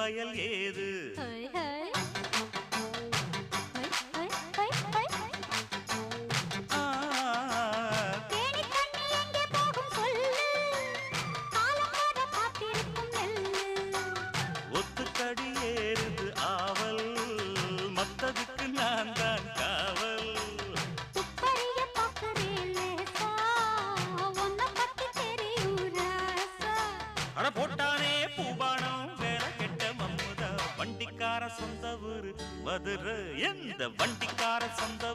வயல் ஏது ஒத்துக்கடி ஏறுது ஆவல் மத்ததுக்கு நான் தான் காவல் அட போட்டானே பூபானம் வேலை கெட்ட மம்முதா வண்டிக்கார சொந்த ஊரு மதுரை எந்த வண்டிக்கார சொந்த